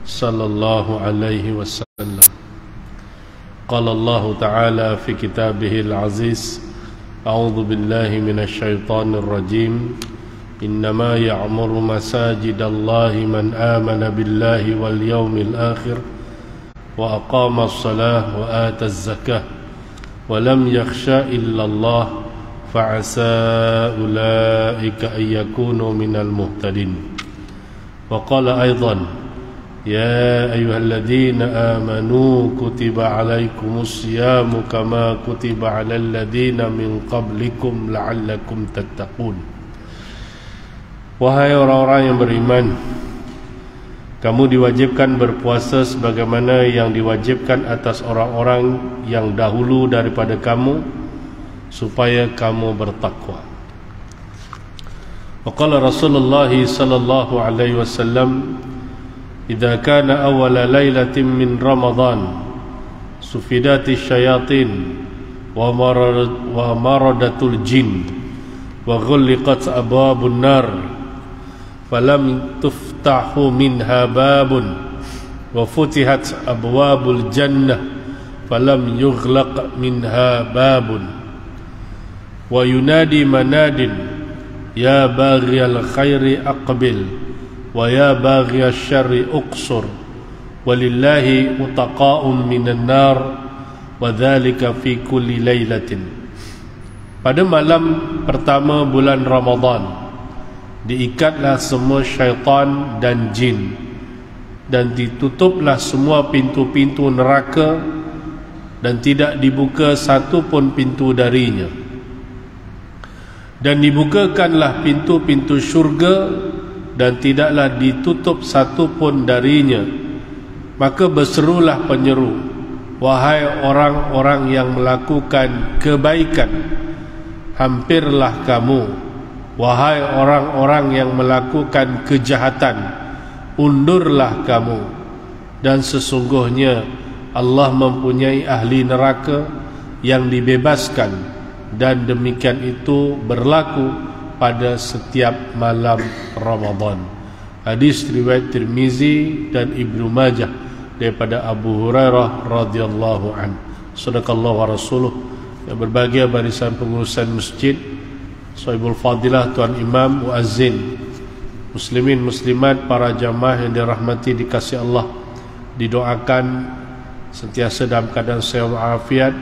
صلى الله عليه وسلم. قال الله تعالى في كتابه العزيز: أعوذ بالله من الشيطان الرجيم. إنما يعمر مساجد الله من آمن بالله واليوم الآخر وأقام الصلاة وآتى الزكاة ولم يخشى إلا الله فعسى أولئك أن يكونوا من المهتدين. وقال أيضا: يا أيها الذين آمنوا كتب عليكم الصيام كما كتب على الذين من قبلكم لعلكم تتقون. Wahai orang-orang yang beriman, kamu diwajibkan berpuasa sebagaimana yang diwajibkan atas orang-orang yang dahulu daripada kamu, supaya kamu bertakwa. Waqala Rasulullah sallallahu alaihi wasallam: idza kana awwala lailatin min Ramadan sufidati syayatin wa maradatul jin wa ghulliqat abwabun nar falam tuftahu minha babun wa futihat abwabul jannah falam yughlaq minha babun wa yunadi manadin ya baghiyal khairi aqbil wa ya baghiyasy syarri uqsur walillahi utaqa'un minan nar wa dzalika fi kulli lailatin. Pada malam pertama bulan Ramadan diikatlah semua syaitan dan jin dan ditutuplah semua pintu-pintu neraka dan tidak dibuka satu pun pintu darinya, dan dibukakanlah pintu-pintu syurga dan tidaklah ditutup satu pun darinya. Maka berserulah penyeru: wahai orang-orang yang melakukan kebaikan, hampirlah kamu. Wahai orang-orang yang melakukan kejahatan, undurlah kamu. Dan sesungguhnya Allah mempunyai ahli neraka yang dibebaskan, dan demikian itu berlaku pada setiap malam Ramadan. Hadis riwayat Tirmizi dan Ibnu Majah daripada Abu Hurairah radhiyallahu an. Shadaqallahu wa rasuluh. Yang berbahagia barisan pengurusan masjid, Sahibul Fadilah, Tuan Imam, Muazzin, muslimin muslimat, para jamaah yang dirahmati dikasihi Allah, didoakan sentiasa dalam keadaan sehat walafiat,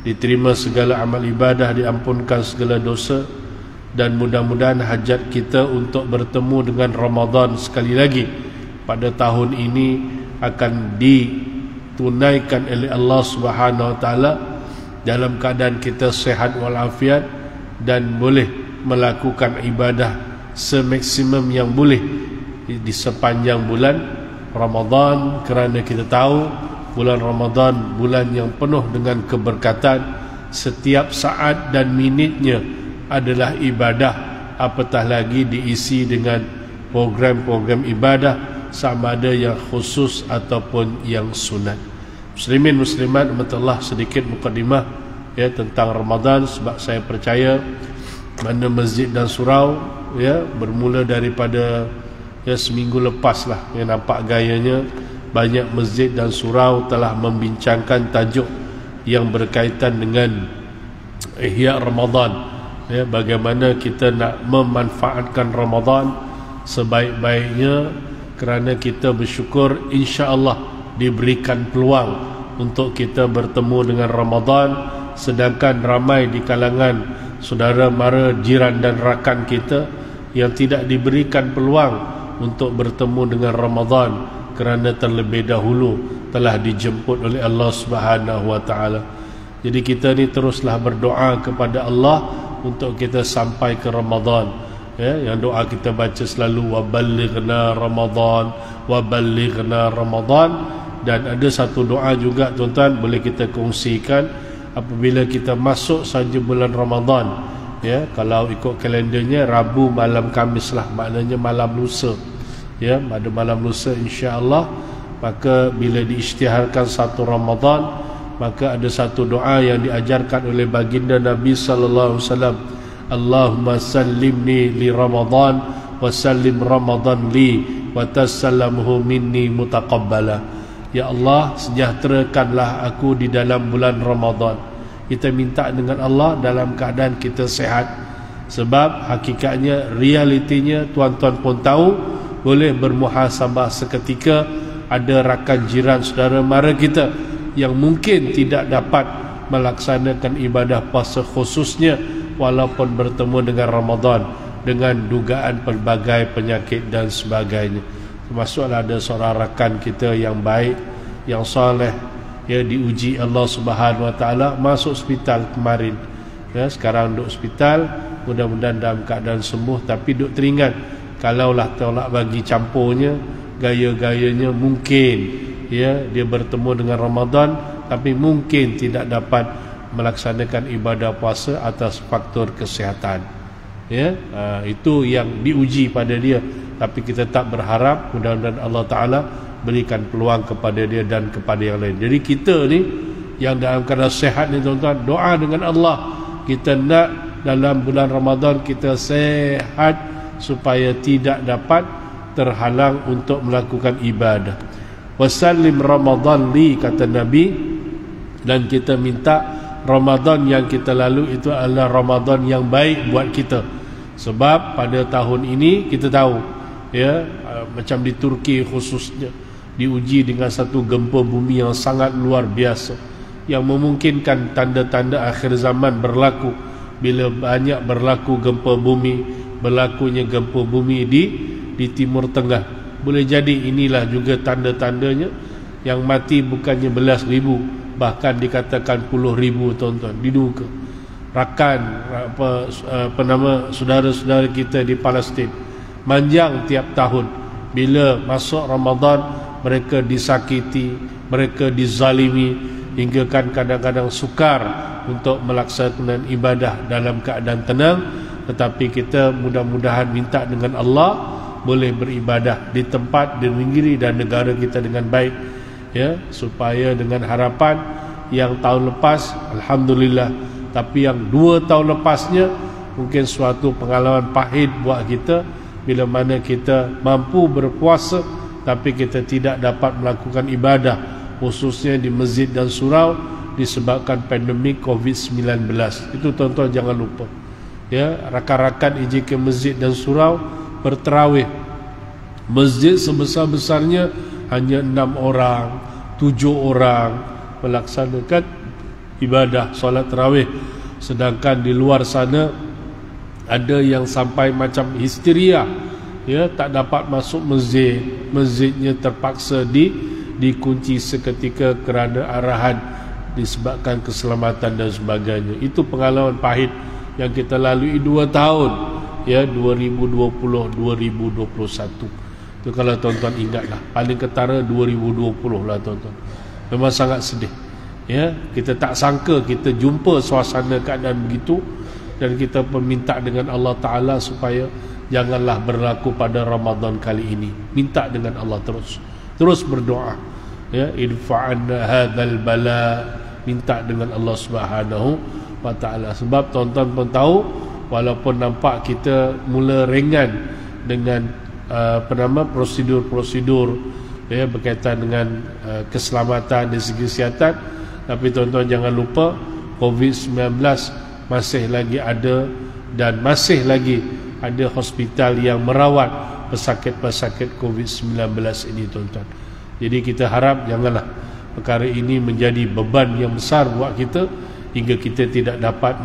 diterima segala amal ibadah, diampunkan segala dosa, dan mudah-mudahan hajat kita untuk bertemu dengan Ramadan sekali lagi pada tahun ini akan ditunaikan oleh Allah Subhanahu wa taala dalam keadaan kita sehat walafiat dan boleh melakukan ibadah semaksimum yang boleh di sepanjang bulan Ramadan, kerana kita tahu bulan Ramadan bulan yang penuh dengan keberkatan. Setiap saat dan minitnya adalah ibadah, apatah lagi diisi dengan program-program ibadah, sama ada yang khusus ataupun yang sunat. Muslimin muslimat, Allah, sedikit mukadimah tentang Ramadan, sebab saya percaya mana masjid dan surau bermula daripada seminggu lepas lah, nampak gayanya banyak masjid dan surau telah membincangkan tajuk yang berkaitan dengan Ihya Ramadan, bagaimana kita nak memanfaatkan Ramadan sebaik-baiknya, kerana kita bersyukur insya-Allah diberikan peluang untuk kita bertemu dengan Ramadan. Sedangkan ramai di kalangan saudara mara, jiran dan rakan kita yang tidak diberikan peluang untuk bertemu dengan Ramadan kerana terlebih dahulu telah dijemput oleh Allah Subhanahu wa taala. Jadi kita ni teruslah berdoa kepada Allah untuk kita sampai ke Ramadan. Yang doa kita baca selalu, waballighna Ramadan, waballighna Ramadan. Dan ada satu doa juga tuan-tuan boleh kita kongsikan apabila kita masuk saja bulan Ramadan. Kalau ikut kalendernya Rabu malam Khamis lah, maknanya malam lusa. Pada malam lusa insya-Allah, maka bila diisytiharkan satu Ramadan, maka ada satu doa yang diajarkan oleh baginda Nabi sallallahu alaihi wasallam: Allahumma sallimni li Ramadan wa sallim Ramadan li wa tasallamhu minni mutaqabbala. Ya Allah, sejahterakanlah aku di dalam bulan Ramadan. Kita minta dengan Allah dalam keadaan kita sehat. Sebab hakikatnya, realitinya tuan-tuan pun tahu, boleh bermuhasabah seketika. Ada rakan jiran saudara mara kita yang mungkin tidak dapat melaksanakan ibadah puasa khususnya walaupun bertemu dengan Ramadan, dengan dugaan pelbagai penyakit dan sebagainya. Termasuklah ada seorang rakan kita yang baik, yang soleh, ya, diuji Allah Subhanahu Wa Taala, masuk hospital kemarin, ya, sekarang duduk hospital, mudah-mudahan dalam keadaan sembuh. Tapi duk teringat, kalaulah tolak bagi campurnya, gaya-gayanya mungkin, ya, dia bertemu dengan Ramadan tapi mungkin tidak dapat melaksanakan ibadah puasa atas faktor kesihatan, ya. Itu yang diuji pada dia. Tapi kita tak berharap, mudah-mudahan Allah Ta'ala berikan peluang kepada dia dan kepada yang lain. Jadi kita ni yang dalam keadaan sehat ni tuan-tuan, doa dengan Allah. Kita nak dalam bulan Ramadan kita sehat supaya tidak dapat terhalang untuk melakukan ibadah. Wasallim Ramadan li, kata Nabi, dan kita minta Ramadan yang kita lalu itu adalah Ramadan yang baik buat kita. Sebab pada tahun ini kita tahu, ya, macam di Turki khususnya, diuji dengan satu gempa bumi yang sangat luar biasa, yang memungkinkan tanda-tanda akhir zaman berlaku. Bila banyak berlaku gempa bumi, berlakunya gempa bumi di Timur Tengah, boleh jadi inilah juga tanda-tandanya. Yang mati bukannya belas ribu, bahkan dikatakan puluh ribu tuan-tuan, diduga. Rakan saudara-saudara kita di Palestin manjang tiap tahun, bila masuk Ramadan mereka disakiti, mereka dizalimi, hingga kan kadang-kadang sukar untuk melaksanakan ibadah dalam keadaan tenang. Tetapi kita mudah-mudahan minta dengan Allah boleh beribadah di tempat, di negeri dan negara kita dengan baik, ya, supaya dengan harapan yang tahun lepas alhamdulillah, tapi yang 2 tahun lepasnya mungkin suatu pengalaman pahit buat kita, bila mana kita mampu berpuasa tapi kita tidak dapat melakukan ibadah khususnya di masjid dan surau disebabkan pandemik COVID-19. Itu tuan-tuan jangan lupa, ya. Rakan-rakan iji ke masjid dan surau berterawih. Masjid sebesar-besarnya hanya 6 orang, 7 orang melaksanakan ibadah solat tarawih. Sedangkan di luar sana ada yang sampai macam histeria, ya, tak dapat masuk masjid, masjidnya terpaksa dikunci seketika kerana arahan disebabkan keselamatan dan sebagainya. Itu pengalaman pahit yang kita lalui 2 tahun, ya, 2020 2021. Itu kalau tuan-tuan ingatlah, paling ketara 2020 lah tuan-tuan. Memang sangat sedih, ya. Kita tak sangka kita jumpa suasana keadaan begitu, dan kita meminta dengan Allah Ta'ala supaya janganlah berlaku pada Ramadan kali ini. Minta dengan Allah terus berdoa, ya, idfa'anna hadzal bala, minta dengan Allah Subhanahu Wa Ta'ala. Sebab tuan-tuan pun tahu, walaupun nampak kita mula ringan dengan prosedur-prosedur, ya, berkaitan dengan keselamatan dari segi kesihatan, tapi tuan-tuan jangan lupa COVID-19 masih lagi ada, dan masih lagi ada hospital yang merawat pesakit-pesakit COVID-19 ini tuan-tuan. Jadi kita harap janganlah perkara ini menjadi beban yang besar buat kita hingga kita tidak dapat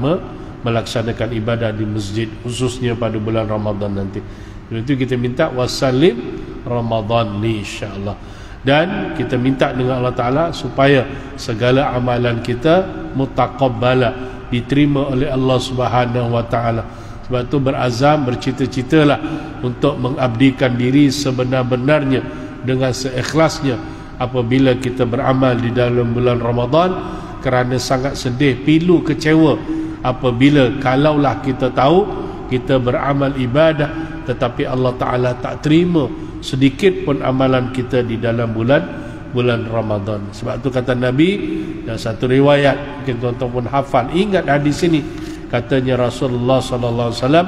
melaksanakan ibadah di masjid khususnya pada bulan Ramadan nanti. Itu kita minta wasallim Ramadan ni, insya-Allah. Dan kita minta dengan Allah Ta'ala supaya segala amalan kita mutaqabbala, diterima oleh Allah Subhanahu Wa Ta'ala. Sebab tu berazam, bercita-citalah untuk mengabdikan diri sebenar-benarnya dengan seikhlasnya apabila kita beramal di dalam bulan Ramadan, kerana sangat sedih, pilu, kecewa apabila kalaulah kita tahu kita beramal ibadah tetapi Allah Ta'ala tak terima sedikit pun amalan kita di dalam bulan Ramadan. Sebab tu kata Nabi dan satu riwayat mungkin tuan-tuan pun hafal, ingat hadis ini, katanya Rasulullah sallallahu alaihi wasallam,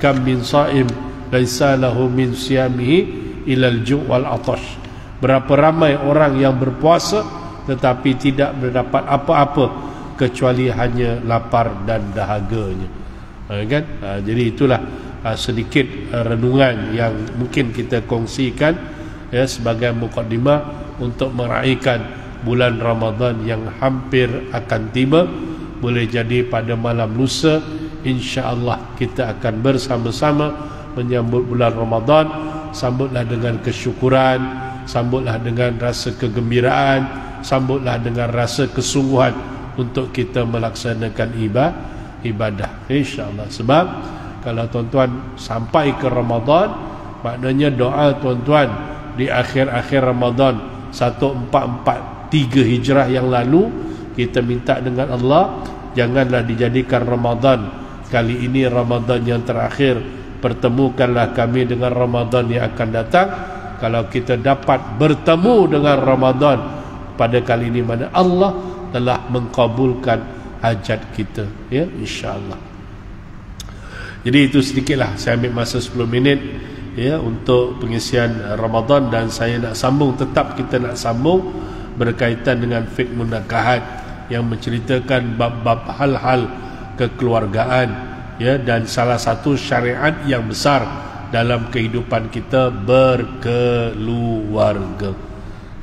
kam min shaim laisa lahu min siyamihi ilal ju' wal atash. Berapa ramai orang yang berpuasa tetapi tidak mendapat apa-apa kecuali hanya lapar dan dahaganya. Kan? Jadi itulah sedikit renungan yang mungkin kita kongsikan ya, sebagai mukadimah untuk meraihkan bulan Ramadan yang hampir akan tiba. Boleh jadi pada malam lusa insya-Allah kita akan bersama-sama menyambut bulan Ramadan. Sambutlah dengan kesyukuran, sambutlah dengan rasa kegembiraan, sambutlah dengan rasa kesungguhan untuk kita melaksanakan ibadah insya-Allah. Sebab kalau tuan-tuan sampai ke Ramadan, maknanya doa tuan-tuan di akhir-akhir Ramadan 1443 Hijrah yang lalu, kita minta dengan Allah, janganlah dijadikan Ramadan kali ini Ramadan yang terakhir, pertemukanlah kami dengan Ramadan yang akan datang. Kalau kita dapat bertemu dengan Ramadan pada kali ini, mana Allah telah mengkabulkan hajat kita ya, insya-Allah. Jadi itu sedikitlah, saya ambil masa 10 minit ya untuk pengisian Ramadan, dan saya nak sambung, tetap kita nak sambung berkaitan dengan fiqh munakahat yang menceritakan bab-bab hal-hal kekeluargaan ya, dan salah satu syariat yang besar dalam kehidupan kita berkeluarga.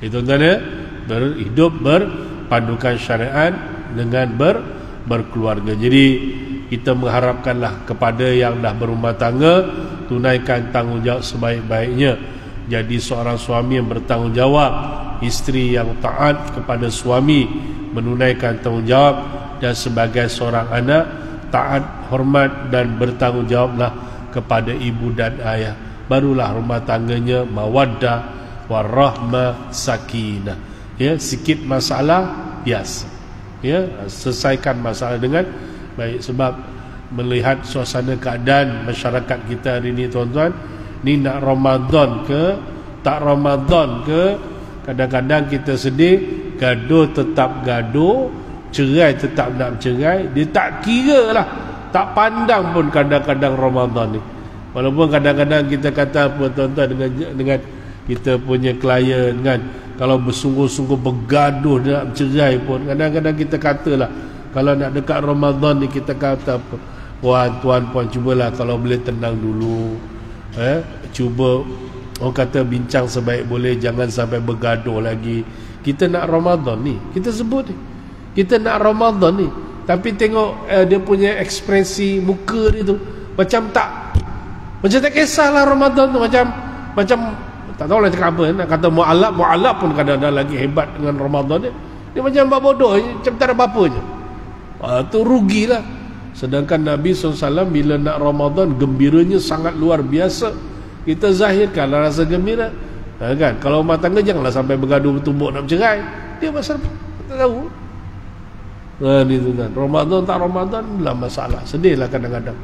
Itu tuan ya, berhidup berpandukan syariat dengan berkeluarga. Jadi kita mengharapkanlah kepada yang dah berumah tangga, tunaikan tanggungjawab sebaik-baiknya. Jadi seorang suami yang bertanggungjawab, isteri yang taat kepada suami, menunaikan tanggungjawab, dan sebagai seorang anak taat, hormat dan bertanggungjawablah kepada ibu dan ayah. Barulah rumah tangganya mawaddah warahmah sakinah. Ya, sikit masalah biasa. Ya, selesaikan masalah dengan baik. Sebab melihat suasana keadaan masyarakat kita hari ini tuan-tuan, ni nak Ramadan ke tak Ramadan ke, kadang-kadang kita sedih, gaduh tetap gaduh, cerai tetap nak cerai. Dia tak kira lah, tak pandang pun kadang-kadang Ramadan ni. Walaupun kadang-kadang kita kata apa tuan-tuan, dengan kita punya klien kan, kalau bersungguh-sungguh bergaduh nak cerai pun, kadang-kadang kita katalah, kalau nak dekat Ramadan ni kita kata apa, tuan puan cubalah kalau boleh tenang dulu, cuba orang kata bincang sebaik boleh, jangan sampai bergaduh lagi. Kita nak Ramadan ni, kita sebut ni, kita nak Ramadan ni, tapi tengok dia punya ekspresi muka dia tu macam tak kisahlah Ramadan tu, macam tak tahu lah cakap apa. Nak kata mu'alab pun kadang-kadang lagi hebat dengan Ramadan dia. Dia macam buat bodoh, macam tak ada apa-apa je. Tu rugilah. Sedangkan Nabi SAW bila nak Ramadan, gembiranya sangat luar biasa. Kita zahirkan rasa gembira kan. Kalau rumah tangga janganlah sampai bergaduh bertumbuk nak bercerai. Dia pasal tak tahu. Ni tu kan, Ramadan tak Ramadan lah masalah. Sedihlah kadang-kadang.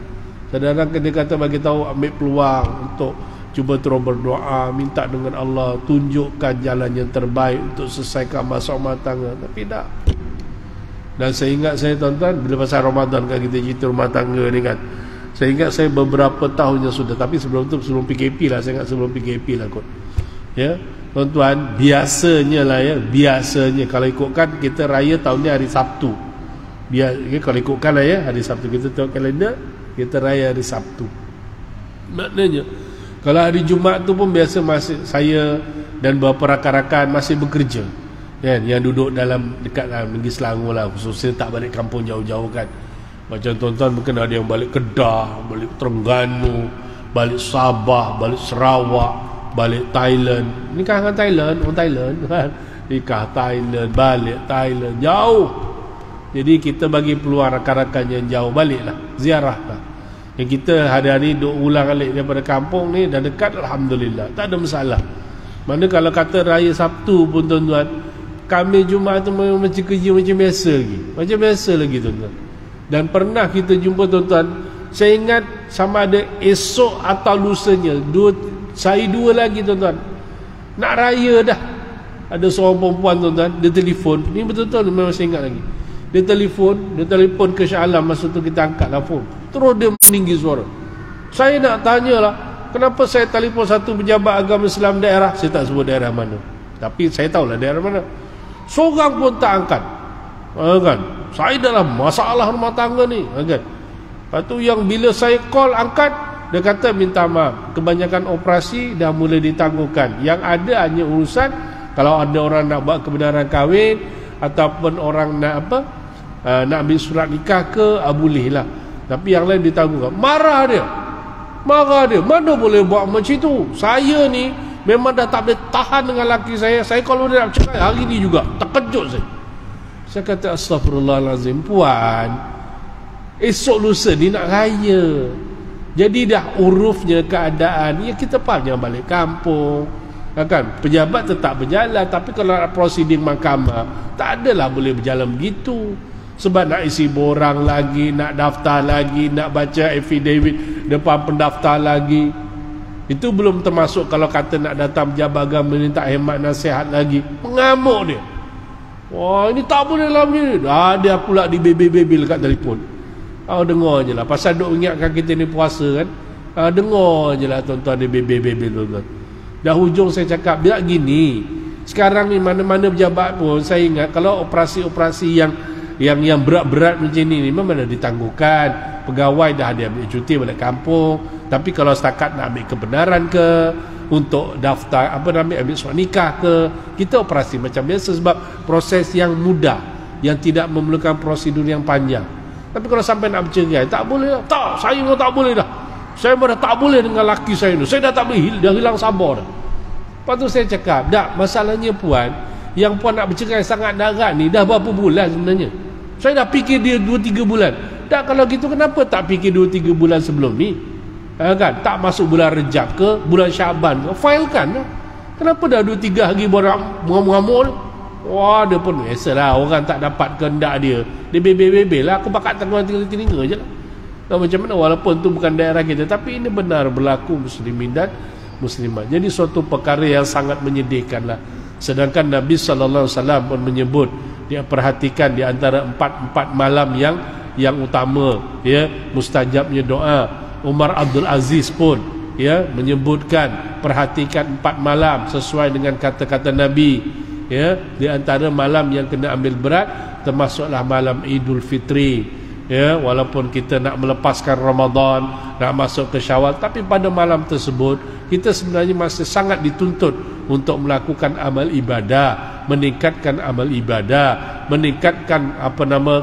Kadang-kadang dia kata bagi tahu, ambil peluang untuk cuba terus berdoa, minta dengan Allah tunjukkan jalan yang terbaik untuk selesaikan masalah rumah tangga. Tapi tak. Dan saya ingat saya tuan-tuan, bila pasal Ramadan kan kita cerita rumah tangga ni kan, saya ingat saya beberapa tahun yang sudah, tapi sebelum tu, sebelum PKP lah, saya ingat sebelum PKP lah kot ya tuan-tuan, biasanya lah ya, biasanya kalau ikutkan kita raya tahun ni hari Sabtu, kalau ikutkan lah ya, hari Sabtu kita tengok kalender, kita raya hari Sabtu. Maknanya kalau hari Jumaat tu pun biasa masih saya dan beberapa rakan-rakan masih bekerja kan, yang duduk dalam dekat negeri Selangor lah, khususnya tak balik kampung jauh-jauh kan. Macam tuan-tuan mungkin ada yang balik Kedah, balik Terengganu, balik Sabah, balik Sarawak, balik Thailand. Nikah dengan Thailand, orang Thailand kan, nikah Thailand, balik Thailand, jauh. Jadi kita bagi peluang rakan-rakan yang jauh baliklah, ziarah lah. Yang kita hari-hari duk ulang alik daripada kampung ni dah dekat, alhamdulillah, tak ada masalah. Mana kalau kata raya Sabtu pun tuan-tuan, kami Jumaat tu macam kerja macam biasa lagi, macam biasa lagi tuan-tuan. Dan pernah kita jumpa tuan-tuan, saya ingat sama ada esok atau lusanya, saya dua lagi tuan-tuan, nak raya dah, ada seorang perempuan tuan-tuan, dia telefon, ni betul-betul memang saya ingat lagi, dia telefon ke Shah Alam. Masa tu kita angkat lah phone, terus dia meninggi suara. Saya nak tanyalah, kenapa saya telefon satu pejabat agama Islam daerah, saya tak sebut daerah mana, tapi saya tahulah daerah mana, seorang pun tak angkat. Kan, saya dalam masalah rumah tangga ni, kan. Lepas tu yang bila saya call angkat, dia kata minta maaf, kebanyakan operasi dah mula ditangguhkan, yang ada hanya urusan kalau ada orang nak buat kebenaran kahwin ataupun orang nak apa, nak ambil surat nikah ke, boleh lah, tapi yang lain ditangguhkan. Marah dia, mana boleh buat macam itu. Saya ni memang dah tak boleh tahan dengan laki saya kalau dia nak cerai hari ni juga, terkejut saya kata astagfirullahalazim, puan, esok lusa ni nak raya, jadi dah urufnya keadaan, ya kita panjang balik kampung, kan? Pejabat tetap berjalan, tapi kalau nak prosiding mahkamah, tak adalah boleh berjalan begitu. Sebab nak isi borang lagi, nak daftar lagi, nak baca affidavit depan pendaftar lagi. Itu belum termasuk kalau kata nak datang pejabat agama minta hemat nasihat lagi, mengamuk dia. Wah, ini tak boleh lah ni. Dia pula di bebel-bebel kat telefon. Dengar je lah, pasal duk ingatkan kita ni puasa kan. Dengar je lah tuan-tuan, dia bebel-bebel tuan-tuan. Dah hujung saya cakap, biar gini, sekarang ni mana-mana pejabat pun, saya ingat kalau operasi-operasi yang berat-berat macam ni memang dah ditangguhkan, pegawai dah ada ambil cuti balik kampung. Tapi kalau setakat nak ambil kebenaran ke, untuk daftar ambil surat nikah ke, kita operasi macam biasa, sebab proses yang mudah, yang tidak memerlukan prosedur yang panjang. Tapi kalau sampai nak bercerai, tak boleh lah. Tak, saya memang tak boleh dah, saya dah tak boleh dengan laki saya ni, saya dah tak boleh, dah hilang sabar dah. Lepas tu saya cakap, tak, masalahnya puan, yang puan nak bercerai sangat darat ni dah berapa bulan sebenarnya. Saya dah fikir dia 2-3 bulan. Tak, kalau gitu kenapa tak fikir 2-3 bulan sebelum ni? Kan, tak masuk bulan Rejab ke, bulan Syaban ke, filekan lah. Kenapa dah 2-3 hari baru mengamuk-ngamuk? Wah, dia pun biasalah, orang tak dapat kehendak dia bebel-bebel lah. Aku bakat tengah telinga je lah. Macam mana, walaupun tu bukan daerah kita, tapi ini benar berlaku muslimin dan muslimat. Jadi suatu perkara yang sangat menyedihkan lah. Sedangkan Nabi SAW pun menyebut, dia perhatikan di antara 4 malam yang utama, ya, mustajabnya doa. Umar Abdul Aziz pun, ya, menyebutkan perhatikan 4 malam sesuai dengan kata-kata Nabi, ya. Di antara malam yang kena ambil berat termasuklah malam Idul Fitri, ya. Walaupun kita nak melepaskan Ramadan, nak masuk ke Syawal, tapi pada malam tersebut kita sebenarnya masih sangat dituntut untuk melakukan amal ibadah, meningkatkan amal ibadah, meningkatkan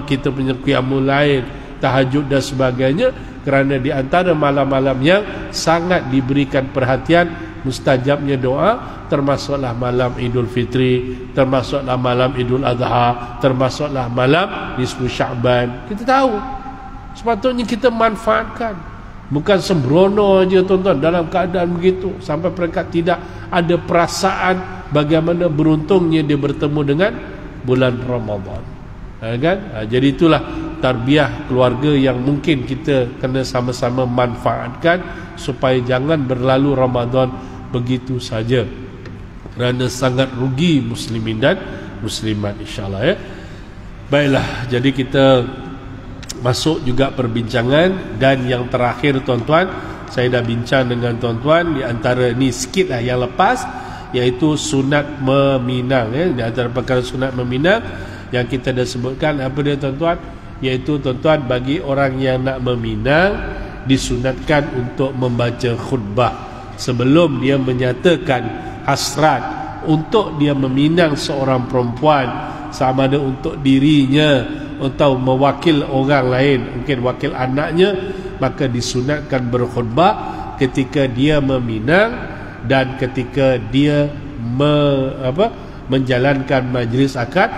kita punya qiyamul lail, tahajud dan sebagainya, kerana di antara malam-malam yang sangat diberikan perhatian mustajabnya doa termasuklah malam Idul Fitri, termasuklah malam Idul Adha, termasuklah malam nisfu Sya'ban. Kita tahu, sepatutnya kita manfaatkan, bukan sembrono aja tuan-tuan dalam keadaan begitu, sampai peringkat tidak ada perasaan bagaimana beruntungnya dia bertemu dengan bulan Ramadan. Kan? Jadi itulah tarbiyah keluarga yang mungkin kita kena sama-sama manfaatkan supaya jangan berlalu Ramadan begitu saja, kerana sangat rugi muslimin dan muslimat, insyaAllah, ya. Baiklah, jadi kita masuk juga perbincangan. Dan yang terakhir tuan-tuan, saya dah bincang dengan tuan-tuan di antara ni sikit lah yang lepas, iaitu sunat meminang, ya. Di antara perkara sunat meminang yang kita dah sebutkan, apa dia tuan-tuan? Iaitu tuan-tuan, bagi orang yang nak meminang disunatkan untuk membaca khutbah sebelum dia menyatakan hasrat untuk dia meminang seorang perempuan, sama ada untuk dirinya atau mewakil orang lain, mungkin wakil anaknya, maka disunatkan berkhutbah ketika dia meminang dan ketika dia menjalankan majlis akad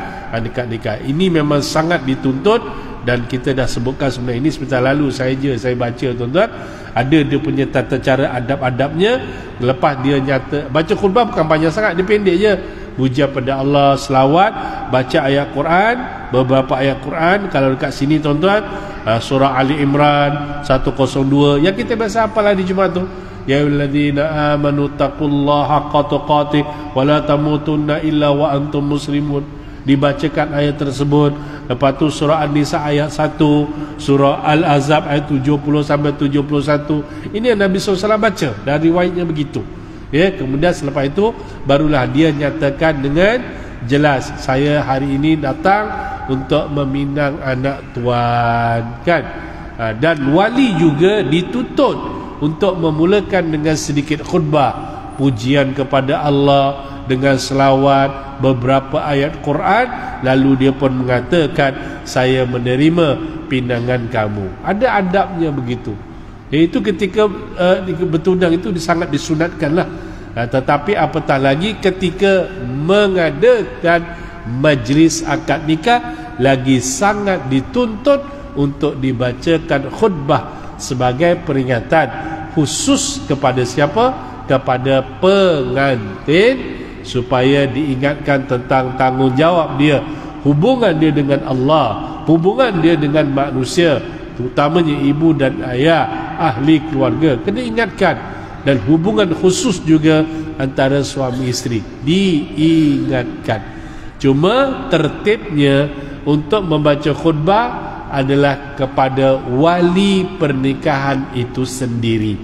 nikah. Ini memang sangat dituntut, dan kita dah sebutkan sebenarnya ini sebentar lalu saya baca tuan-tuan, ada dia punya tata cara adab-adabnya. Lepas dia nyata baca khutbah bukan panjang sangat, dia pendek je, puja pada Allah, selawat, baca ayat Quran, beberapa ayat Quran. Kalau dekat sini tuan-tuan, surah Ali Imran 102 yang kita biasa hafalah di Jumaat tu, ya ayyuhallazina amanu taqullaha haqqa tuqatih wa la tamutunna illa wa antum muslimun. Dibacakan ayat tersebut, lepas tu surah An-Nisa ayat 1, surah Al-Ahzab ayat 70 sampai 71. Ini yang Nabi SAW baca, dan riwayatnya begitu. Ya, kemudian selepas itu barulah dia nyatakan dengan jelas, saya hari ini datang untuk meminang anak tuan, kan? Dan wali juga dituntut untuk memulakan dengan sedikit khutbah, pujian kepada Allah dengan selawat, beberapa ayat Quran, lalu dia pun mengatakan, saya menerima pinangan kamu. Ada adabnya begitu. Iaitu ketika bertunang itu sangat disunatkanlah. Tetapi apatah lagi ketika mengadakan majlis akad nikah, lagi sangat dituntut untuk dibacakan khutbah sebagai peringatan khusus kepada siapa? Kepada pengantin, supaya diingatkan tentang tanggungjawab dia, hubungan dia dengan Allah, hubungan dia dengan manusia, terutamanya ibu dan ayah, ahli keluarga, kena ingatkan. Dan hubungan khusus juga antara suami isteri diingatkan. Cuma tertibnya untuk membaca khutbah adalah kepada wali pernikahan itu sendiri.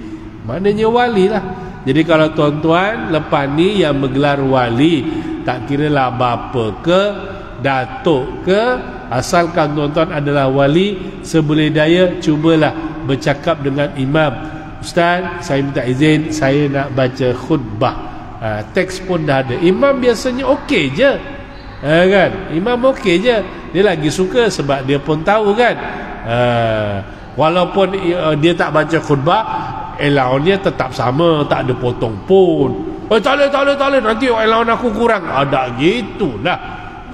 Maknanya wali lah. Jadi kalau tuan-tuan lepas ni yang bergelar wali, tak kira lah bapa ke, datuk ke, asalkan tuan-tuan adalah wali, seboleh daya cubalah bercakap dengan imam, Ustaz, saya minta izin, saya nak baca khutbah. Teks pun dah ada. Imam biasanya okey je, kan? Imam okey je. Dia lagi suka sebab dia pun tahu, kan? Walaupun dia tak baca khutbah, allowance-nya tetap sama, tak ada potong pun. Tak boleh, nanti allowance aku kurang. Ada gitulah.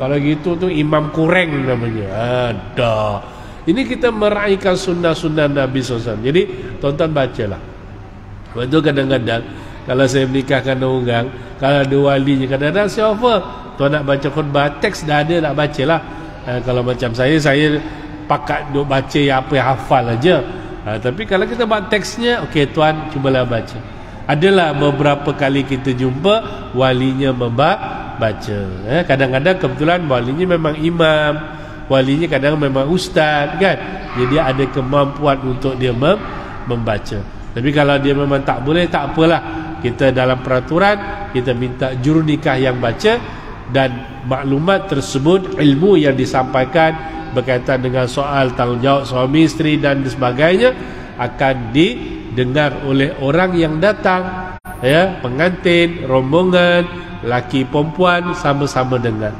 Kalau gitu tu imam kurang namanya. Ada. Ini kita meraihkan sunnah-sunnah Nabi SAW. Jadi tuan-tuan bacalah. Waktu kadang-kadang kalau saya menikahkan orang, kalau ada walinya, kadang-kadang saya offer, tuan nak baca khutbah, teks dah ada, nak bacalah. Kalau macam saya pakat duk baca yang apa yang hafal aja. Tapi kalau kita buat teksnya, okey tuan, cubalah baca. Adalah beberapa kali kita jumpa walinya baca. Kadang-kadang kebetulan walinya memang imam, walinya kadang memang ustaz, kan? Jadi ada kemampuan untuk dia membaca. Tapi kalau dia memang tak boleh, tak apalah. Kita dalam peraturan, kita minta juru nikah yang baca, dan maklumat tersebut, ilmu yang disampaikan berkaitan dengan soal tanggungjawab suami isteri dan sebagainya, akan didengar oleh orang yang datang, ya, pengantin, rombongan, laki perempuan sama-sama dengar.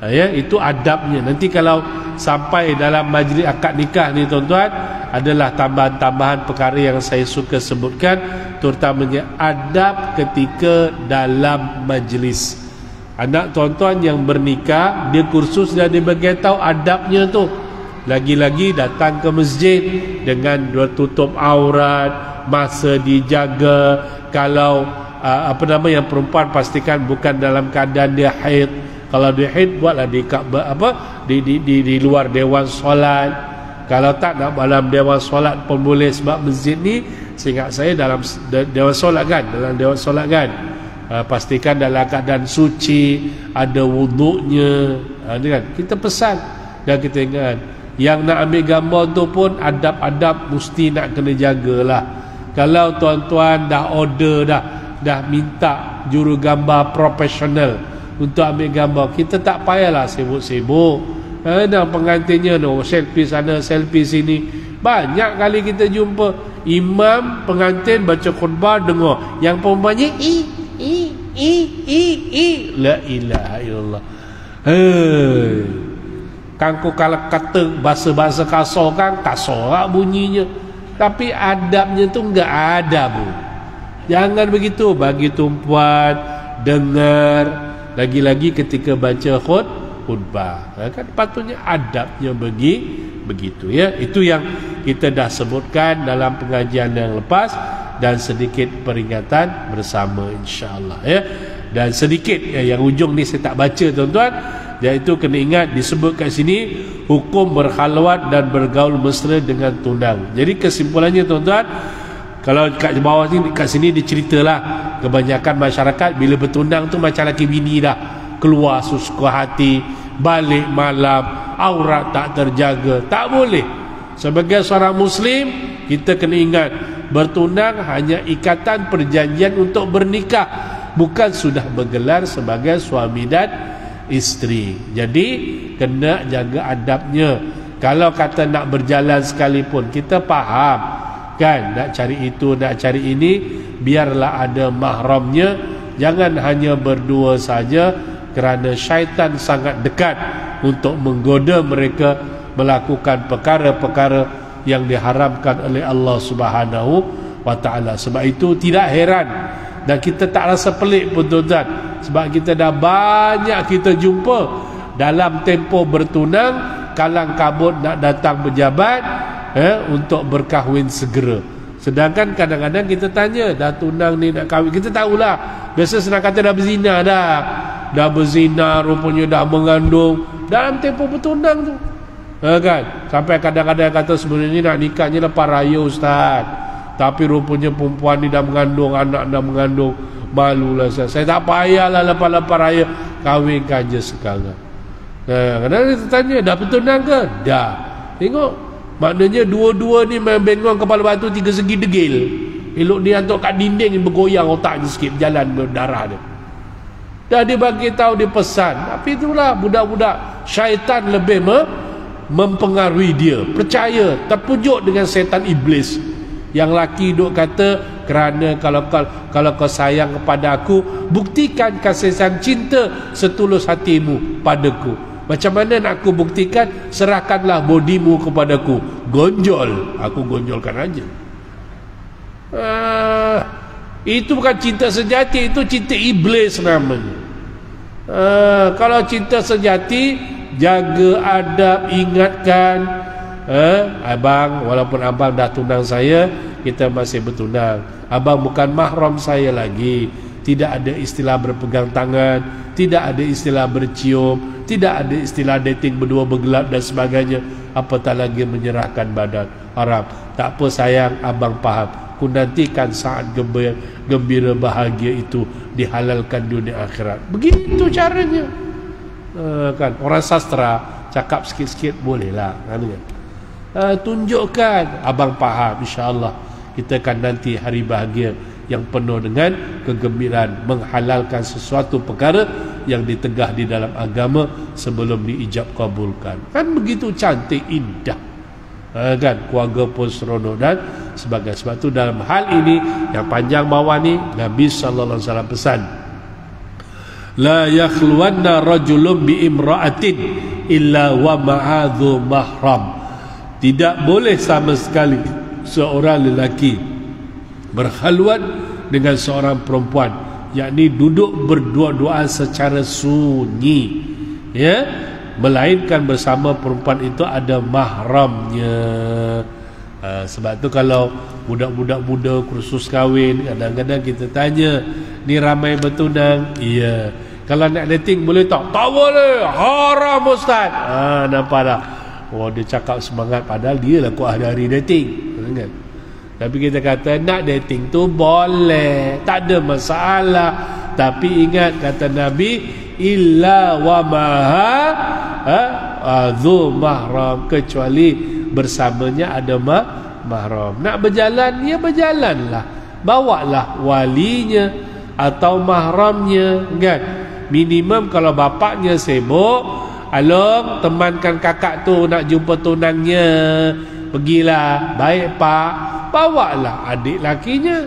Ya, itu adabnya. Nanti kalau sampai dalam majlis akad nikah ni tuan-tuan, adalah tambahan-tambahan perkara yang saya suka sebutkan, terutamanya adab ketika dalam majlis. Anak tuan-tuan yang bernikah, dia kursus dan dia beritahu adabnya tu. Lagi-lagi datang ke masjid dengan dua tutup aurat, masa dijaga. Kalau yang perempuan pastikan bukan dalam keadaan dia haid. Kalau dia haid, buatlah di luar dewan solat. Kalau tak nak dalam dewan solat pun boleh, sebab masjid ni seingat saya dalam dewan solat, kan? Dalam dewan solat, kan? Pastikan dalam keadaan suci, ada wuduknya, kan? Kita pesan dan kita ingat, yang nak ambil gambar tu pun adab-adab mesti nak kena jagalah. Kalau tuan-tuan dah order, dah minta juru gambar profesional untuk ambil gambar, kita tak payahlah sibuk-sibuk. Dan pengantinnya selfie sana, selfie sini. Banyak kali kita jumpa imam pengantin baca khutbah, dengar yang perempuannya la ilaha illallah. Kangku kalau kata bahasa-bahasa kasar, kan kasar lah bunyinya, tapi adabnya tu enggak ada, Bu. Jangan begitu. Bagi tumpuan dengar, lagi-lagi ketika baca khutbah, kan patutnya adabnya begitu, ya. Itu yang kita dah sebutkan dalam pengajian yang lepas, dan sedikit peringatan bersama, insya-Allah, ya. Dan sedikit yang ujung ni saya tak baca, tuan-tuan, iaitu kena ingat disebut kat sini hukum berkhalwat dan bergaul mesra dengan tunang. Jadi kesimpulannya, tuan-tuan, kalau kat bawah ni, kat sini diceritalah kebanyakan masyarakat bila bertunang tu macam laki bini dah, keluar suka hati, balik malam, aurat tak terjaga. Tak boleh. Sebagai seorang Muslim, kita kena ingat, bertunang hanya ikatan perjanjian untuk bernikah, bukan sudah bergelar sebagai suami dan isteri. Jadi kena jaga adabnya. Kalau kata nak berjalan sekalipun, kita faham kan, nak cari itu, nak cari ini, biarlah ada mahramnya. Jangan hanya berdua saja, kerana syaitan sangat dekat untuk menggoda mereka melakukan perkara-perkara yang diharamkan oleh Allah Subhanahu wa ta'ala. Sebab itu tidak heran dan kita tak rasa pelik pun tuan-tuan, sebab kita dah banyak kita jumpa dalam tempoh bertunang kalang kabut nak datang berjabat untuk berkahwin segera. Sedangkan kadang-kadang kita tanya, dah tunang ni nak kahwin, kita tahulah, biasa senang kata dah berzina dah berzina, rupanya dah mengandung dalam tempoh bertunang tu, kan? Sampai kadang-kadang kata sebenarnya nak nikahnya lepas raya ustaz, tapi rupanya perempuan ni dah mengandung, anak dah mengandung. Malulah saya tak payahlah lepas-lepas raya, kahwinkan je sekarang. Kadang-kadang kita tanya, dah bertunang ke? Dah. Tengok, maknanya dua-dua ni main bengong kepala batu tiga segi degil. Elok dia hantar kat dinding, bergoyang otaknya sikit, berjalan berdarah dia. Dah dia bagi tahu, dia pesan. Tapi itulah budak-budak syaitan lebih mempengaruhi dia. Percaya, terpujuk dengan setan iblis. Yang laki duk kata, kerana kalau kau sayang kepada aku, buktikan kasih sayang cinta setulus hatimu padaku. Macam mana nak aku buktikan? Serahkanlah bodimu kepadaku. Gonjol, aku gonjolkan aja. Itu bukan cinta sejati, itu cinta iblis namanya. Kalau cinta sejati, jaga adab, ingatkan, abang, walaupun abang dah tunang saya, kita masih bertunang. Abang bukan mahram saya lagi. Tidak ada istilah berpegang tangan, tidak ada istilah bercium, tidak ada istilah dating berdua bergelap dan sebagainya. Apatah lagi menyerahkan badan. Haram. Tak apa sayang, abang faham. Ku nantikan saat gembira bahagia itu dihalalkan dunia akhirat. Begitu caranya. Kan orang sastra cakap sikit-sikit bolehlah, kan? Tunjukkan abang faham, insya-Allah kita akan nanti hari bahagia yang penuh dengan kegembiraan, menghalalkan sesuatu perkara yang ditegah di dalam agama sebelum diijab kabulkan. Kan begitu cantik, indah, kan? Keluarga pun seronok dan sebagainya. Sebab itu dalam hal ini yang panjang bawah ni, Nabi sallallahu alaihi wasallam pesan, la yakhluwanna rajulun bi imra'atin illa wa ma'adhu mahram. Tidak boleh sama sekali seorang lelaki berkhalwat dengan seorang perempuan, yakni duduk berdua-duaan secara sunyi, ya, melainkan bersama perempuan itu ada mahramnya. Sebab tu kalau budak-budak muda kursus kahwin, kadang-kadang kita tanya, ni ramai bertunang? Iya. Kalau nak dating boleh tak? Tak boleh, haram ustaz. Nampak tak? Oh, dia cakap semangat, padahal dia lah kuat hari dating, kan? Tapi kita kata nak dating tu boleh, tak ada masalah. Tapi ingat kata Nabi, illa wa maha dzu mahram, kecuali bersamanya ada mahram. Nak berjalan, ya berjalanlah, bawalah walinya atau mahramnya, kan? Minimum kalau bapaknya sibuk, along temankan kakak tu nak jumpa tunangnya, pergilah. Baik pak, bawalah adik lakinya.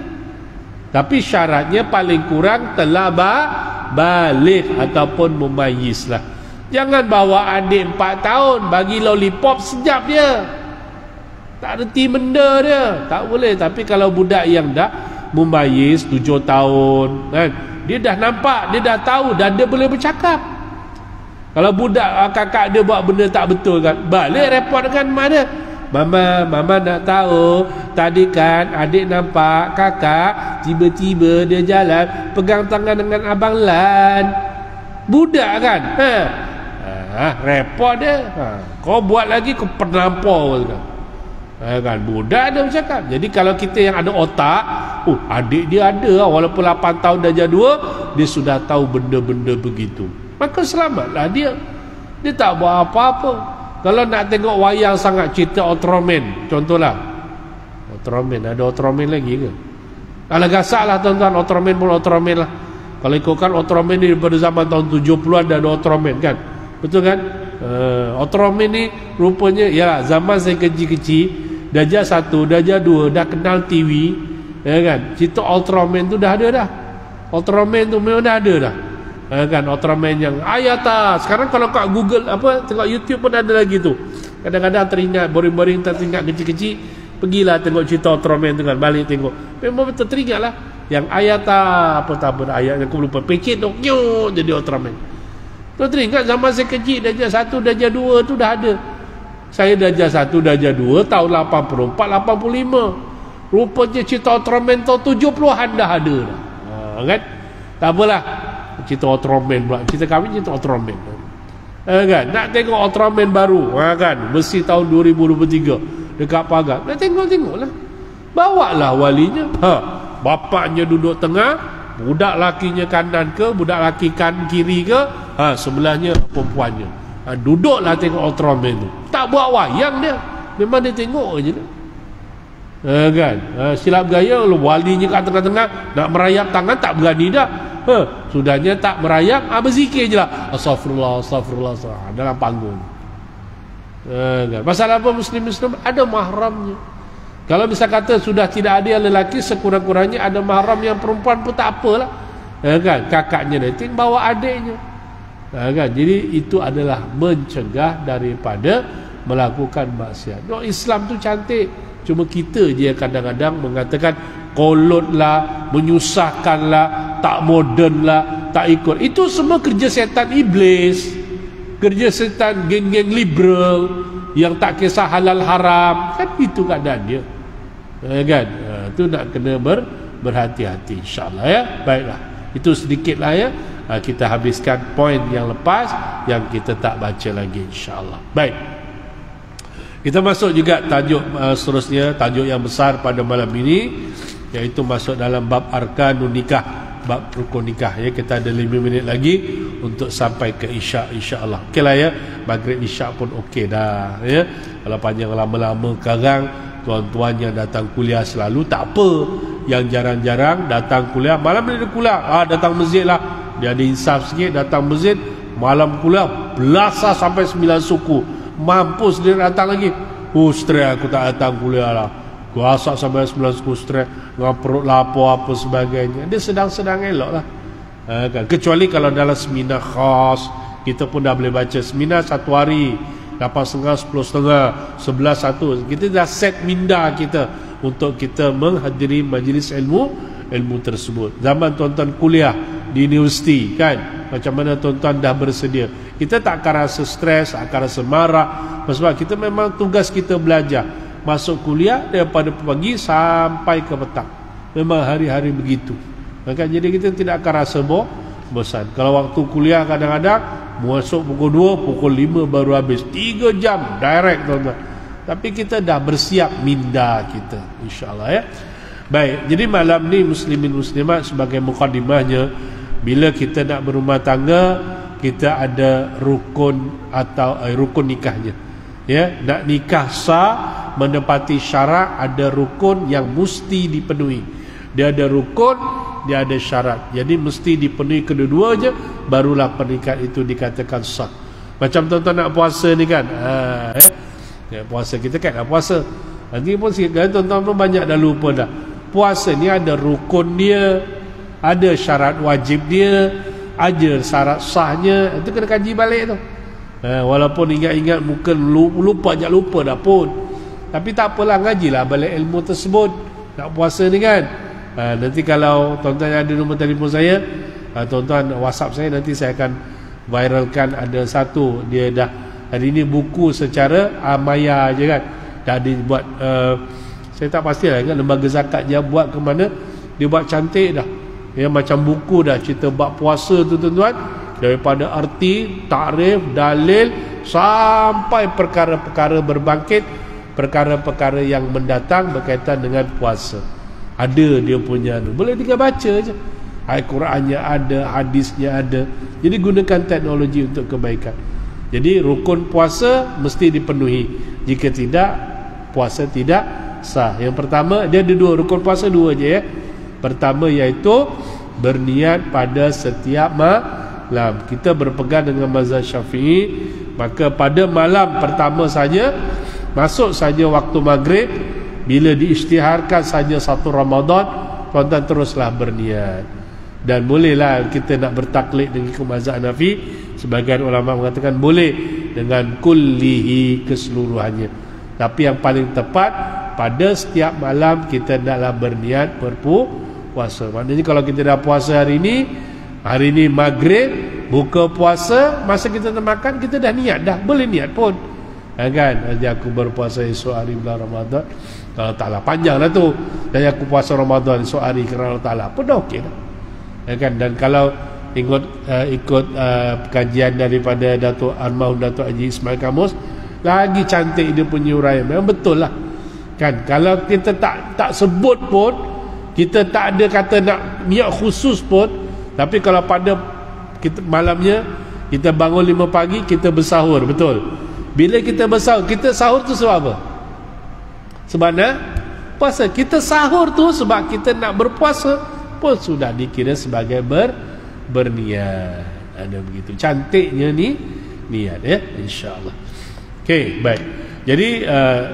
Tapi syaratnya paling kurang telah balik ataupun mumayyiz lah. Jangan bawa adik 4 tahun, bagi lollipop sekejap dia, tak reti benda dia, tak boleh. Tapi kalau budak yang dah mumayyiz 7 tahun, kan, dia dah nampak, dia dah tahu dan dia boleh bercakap. Kalau budak kakak dia buat benda tak betul, kan, balik report dengan mana? Mama nak tahu, tadi kan adik nampak kakak tiba-tiba dia jalan pegang tangan dengan abang Lan. Budak kan? Report dia. Kau buat lagi, kau penampau kan? Kan budak dia bercakap. Jadi kalau kita yang ada otak, adik dia ada, walaupun 8 tahun darjah 2, dia sudah tahu benda-benda begitu, maka selamatlah dia. Dia tak buat apa-apa. Kalau nak tengok wayang sangat, cerita Ultraman contohlah. Ultraman, ada Ultraman lagi ke? Alah gasak lah tuan-tuan, Ultraman pun Ultraman lah. Kalau ikutkan Ultraman ni daripada zaman tahun 70-an dah ada Ultraman kan, betul kan? Ultraman ni rupanya, ya zaman saya kecil-kecil, darjah 1, darjah 2 dah kenal TV, ya kan? Cerita Ultraman tu dah ada dah. Ultraman tu memang dah ada dah, ya kan? Ultraman yang Ayata. Sekarang kalau kat Google apa, tengok YouTube pun ada lagi tu. Kadang-kadang teringat, boring-boring teringat kecil-kecil, pergilah tengok cerita Ultraman tu kan, balik tengok, memang betul teringat lah. Yang Ayata apa tak apa ayat, aku lupa, pecit dok nyut jadi Ultraman. Tu teringat zaman saya kecil, darjah 1, darjah 2 tu dah ada. Saya darjah 1, darjah 2 tahun 84, 85. Rupanya cerita Ultraman tahun 70-an dah ada dah. Kan? Tak apalah, cerita Ultraman pula. Cerita kami cerita Ultraman. Kan? Nak tengok Ultraman baru, kan? Mesti tahun 2023 dekat pagar. Nak tengok-tengoklah. Bawalah walinya. Bapaknya duduk tengah, budak lakinya kanan ke, budak laki kiri ke, sebelahnya perempuannya. Duduklah tengok Ultraman tu. Tak buat wayang dia, memang dia tengok je. Kan? Silap gaya, walinya kat tengah-tengah nak merayap tangan tak berani dah. Sudahnya tak merayap, berzikir je lah, astagfirullah, astagfirullah, dalam panggung. Kan? Pasal apa? Muslim ada mahramnya. Kalau misal kata sudah tidak ada yang lelaki, sekurang-kurangnya ada mahram yang perempuan pun tak apalah, kan? Kakaknya dating bawa adiknya, kan? Jadi itu adalah mencegah daripada melakukan maksiat. Islam tu cantik, cuma kita je kadang-kadang mengatakan kolotlah, menyusahkanlah, tak moden lah, tak ikut. Itu semua kerja setan iblis, kerja setan geng-geng liberal yang tak kisah halal haram. Kan itu keadaan dia, kan? Itu nak kena berhati-hati, insyaAllah, ya. Baiklah, itu sedikitlah, ya. Kita habiskan poin yang lepas yang kita tak baca lagi, insyaAllah. Baik, kita masuk juga tajuk seterusnya, tajuk yang besar pada malam ini, iaitu masuk dalam bab arkanun nikah, bab rukun nikah, ya. Kita ada 5 minit lagi untuk sampai ke isyak, insyaAllah. Okey lah, ya. Maghrib isyak pun okey dah, ya. Kalau panjang lama-lama sekarang, tuan-tuan yang datang kuliah selalu tak apa, yang jarang-jarang datang kuliah, malam dia ada kuliah, datang masjid lah, dia ada insaf sikit, datang masjid malam kuliah, belasah sampai 9 suku, mampus dia datang lagi, stres aku tak datang kuliah lah, aku asak sampai 9 suku, stres dengan perut lapar apa sebagainya. Dia sedang-sedang elok lah, kan? Kecuali kalau dalam seminar khas, kita pun dah boleh baca seminar 1 hari 8.30, 10.30, 11.1, kita dah set minda kita untuk kita menghadiri majlis ilmu tersebut. Zaman tuan-tuan kuliah di universiti, kan, macam mana tuan-tuan dah bersedia, kita tak akan rasa stres, akan rasa marah, sebab kita memang tugas kita belajar. Masuk kuliah daripada pagi sampai ke petang, memang hari-hari begitu, kan? Jadi kita tidak akan rasa bosan. Kalau waktu kuliah kadang-kadang masuk pukul 2, pukul 5 baru habis, 3 jam direct, tuan-tuan. Tapi kita dah bersiap minda kita, insyaAllah, ya. Baik, jadi malam ni muslimin muslimat, sebagai mukadimahnya, bila kita nak berumah tangga, kita ada rukun atau rukun nikahnya, ya. Nak nikah sah, menepati syarat, ada rukun yang mesti dipenuhi. Dia ada rukun, dia ada syarat. Jadi mesti dipenuhi kedua-duanya, barulah pernikahan itu dikatakan sah. Macam tuan-tuan nak puasa ni kan, ya, puasa kita kan nak puasa, nanti pun sikit kali tuan-tuan pun banyak dah lupa dah. Puasa ni ada rukun dia, ada syarat wajib dia, ada syarat sahnya. Itu kena kaji balik tu. Walaupun ingat-ingat mungkin lupa dah pun, tapi tak apalah, ngajilah balik ilmu tersebut. Nak puasa ni kan, nanti kalau tuan-tuan ada nombor telefon saya, tuan-tuan WhatsApp saya, nanti saya akan viralkan. Ada satu, dia dah hari ini buku secara maya je kan, dah dibuat, saya tak pastilah kan lembaga zakat dia buat ke mana, dia buat cantik dah, ya, macam buku dah, cerita bab puasa tu, tuan-tuan, daripada arti, takrif, dalil, sampai perkara-perkara berbangkit, perkara-perkara yang mendatang berkaitan dengan puasa. Ada dia punya, boleh tinggal baca je, Al-Qurannya ada, hadisnya ada. Jadi gunakan teknologi untuk kebaikan. Jadi rukun puasa mesti dipenuhi. Jika tidak, puasa tidak sah. Yang pertama, dia ada dua rukun puasa, dua je ya. Pertama iaitu berniat pada setiap malam. Kita berpegang dengan mazhab Syafi'i, maka pada malam pertama saja, masuk saja waktu maghrib, bila diisytiharkan saja 1 Ramadan, tuan-tuan teruslah berniat. Dan bolehlah kita nak bertaklid dengan mazhab Hanafi. Sebagian ulama mengatakan boleh dengan kullihi, keseluruhannya. Tapi yang paling tepat, pada setiap malam kita naklah berniat berpuasa. Maknanya kalau kita dah puasa hari ini maghrib, buka puasa, masa kita nak makan, kita dah niat dah. Boleh niat pun, kan? Jadi aku berpuasa esok hari bulan Ramadan, kalau Ta'ala panjang lah tu. Dan aku puasa Ramadan esok hari kerana Allah Ta'ala pun dah okey dah, kan? Dan kalau ikut kajian daripada Datuk Almarhum Datuk Haji Ismail Kamus, lagi cantik dia punya uraian. Memang betul lah, kan? Kalau kita tak sebut pun, kita tak ada kata nak niat khusus pun, tapi kalau pada kita malamnya, kita bangun 5 pagi, kita bersahur, betul? Bila kita bersahur, kita sahur tu sebab apa? Sebab nak puasa. Kita sahur tu sebab kita nak berpuasa, pun sudah dikira sebagai berniat. Ada begitu cantiknya ni niat ya, insya-Allah. Okey, baik. Jadi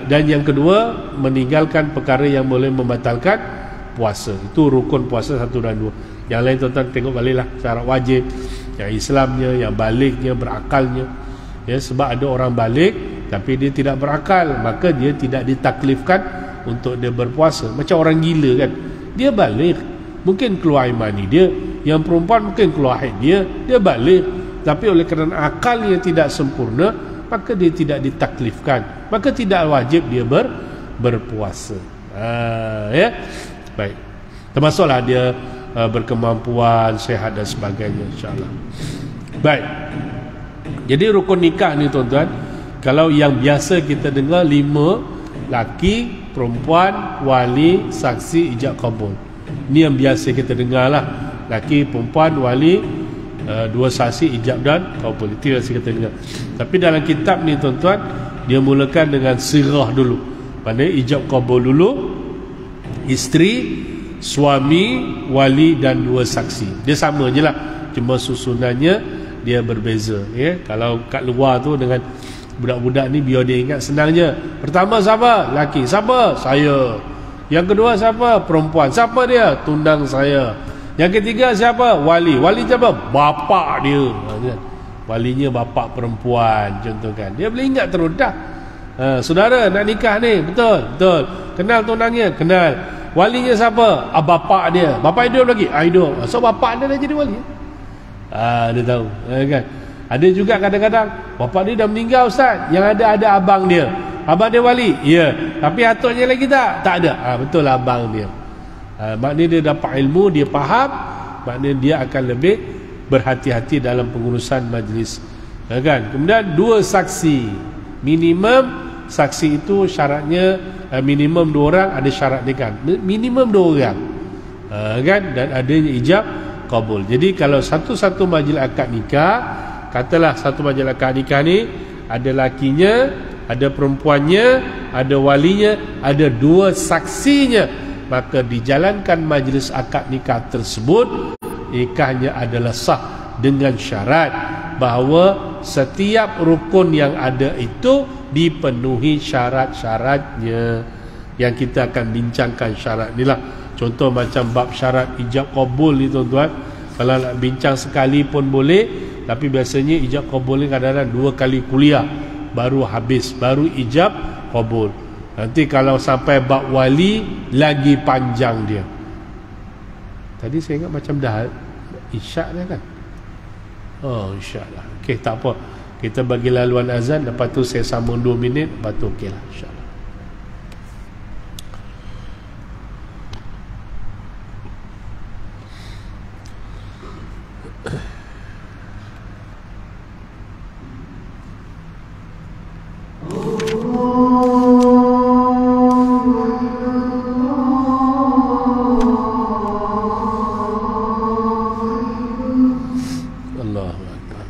dan yang kedua, meninggalkan perkara yang boleh membatalkan puasa. Itu rukun puasa 1 dan 2. Yang lain tuan-tuan tengok baliklah syarat wajib, yang Islamnya, yang baliknya, berakalnya. Ya, sebab ada orang balik tapi dia tidak berakal, maka dia tidak ditaklifkan untuk dia berpuasa. Macam orang gila kan, dia balik, mungkin keluar air mani dia. Yang perempuan mungkin keluar haid dia balik, tapi oleh kerana akalnya tidak sempurna, maka dia tidak ditaklifkan, maka tidak wajib dia berpuasa. Ya, baik. Termasuklah dia berkemampuan, sehat dan sebagainya, insya-Allah. Baik. Jadi rukun nikah ni tuan-tuan, kalau yang biasa kita dengar 5, laki, perempuan, wali, saksi, ijab kabul. Ni yang biasa kita dengar lah. Laki, perempuan, wali, 2 saksi, ijab dan kabul. Itu yang kita dengar. Tapi dalam kitab ni tuan-tuan, dia mulakan dengan sirah dulu. Maksudnya ijab kabul dulu, isteri, suami, wali dan 2 saksi. Dia sama je lah, cuma susunannya dia berbeza ya. Kalau kat luar tu dengan budak-budak ni, biar dia ingat senang je. Pertama siapa? Laki. Siapa? Saya. Yang kedua siapa? Perempuan. Siapa dia? Tunang saya. Yang ketiga siapa? Wali. Wali siapa? Bapak dia. Walinya bapak perempuan, contoh kan. Dia boleh ingat terus dah. Saudara nak nikah ni, betul? Betul. Kenal tunangnya? Kenal. Walinya siapa? Bapak dia. Bapak hidup lagi? Hidup. So bapak dia dah jadi wali. Dia tahu, kan? Ada juga kadang-kadang bapak dia dah meninggal, ustaz, yang ada abang dia. Abang dia wali? Ya. Tapi atuknya lagi tak ada. Betul lah, abang dia. Maknanya dia dapat ilmu, dia faham, maknanya dia akan lebih berhati-hati dalam pengurusan majlis, kan? Kemudian 2 saksi. Minimum saksi itu syaratnya minimum 2 orang, ada syarat dia kan. Minimum 2 orang, kan? Dan adanya ijab kabul. Jadi kalau satu-satu majlis akad nikah, katalah satu majlis akad nikah ni ada lakinya, ada perempuannya, ada walinya, ada 2 saksinya, maka dijalankan majlis akad nikah tersebut, nikahnya adalah sah dengan syarat bahawa setiap rukun yang ada itu dipenuhi syarat-syaratnya, yang kita akan bincangkan syarat ni lah. Contoh macam bab syarat ijab kabul ni tuan-tuan, kalau nak bincang sekali pun boleh, tapi biasanya ijab kabul ni kadang-kadang 2 kali kuliah baru habis, baru ijab kabul. Nanti kalau sampai bab wali, lagi panjang dia. Tadi saya ingat macam dah isyak dah kan? Oh, isyak dah. Okey, tak apa, kita bagi laluan azan, lepas tu saya sambung 2 minit, lepas tu okey lah, insyaAllah. Allahu Akbar.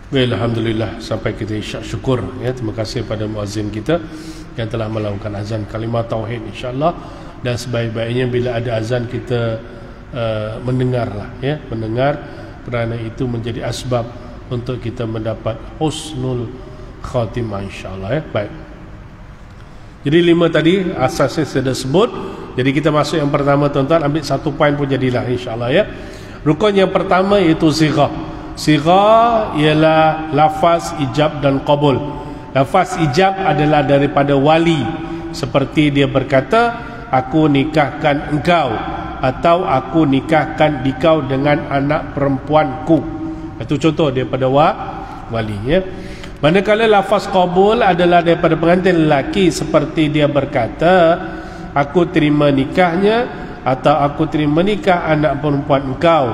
Baik, alhamdulillah, sampai kita isyak syukur ya. Terima kasih pada muazzin kita yang telah melakukan azan kalimah tauhid insyaallah. Dan sebaik-baiknya bila ada azan kita mendengarlah ya, mendengar, kerana itu menjadi asbab untuk kita mendapat husnul khatimah insyaallah ya. Baik. Jadi 5 tadi asasnya sudah sebut. Jadi kita masuk yang pertama tuan-tuan, ambil 1 poin pun jadilah insyaallah ya. Rukun yang pertama iaitu sighah. Sighah ialah lafaz ijab dan qabul. Lafaz ijab adalah daripada wali, seperti dia berkata, aku nikahkan engkau, atau aku nikahkan dikau dengan anak perempuanku. Itu contoh daripada wali ya. Manakala lafaz qabul adalah daripada pengantin lelaki, seperti dia berkata, aku terima nikahnya, atau aku terima nikah anak perempuan engkau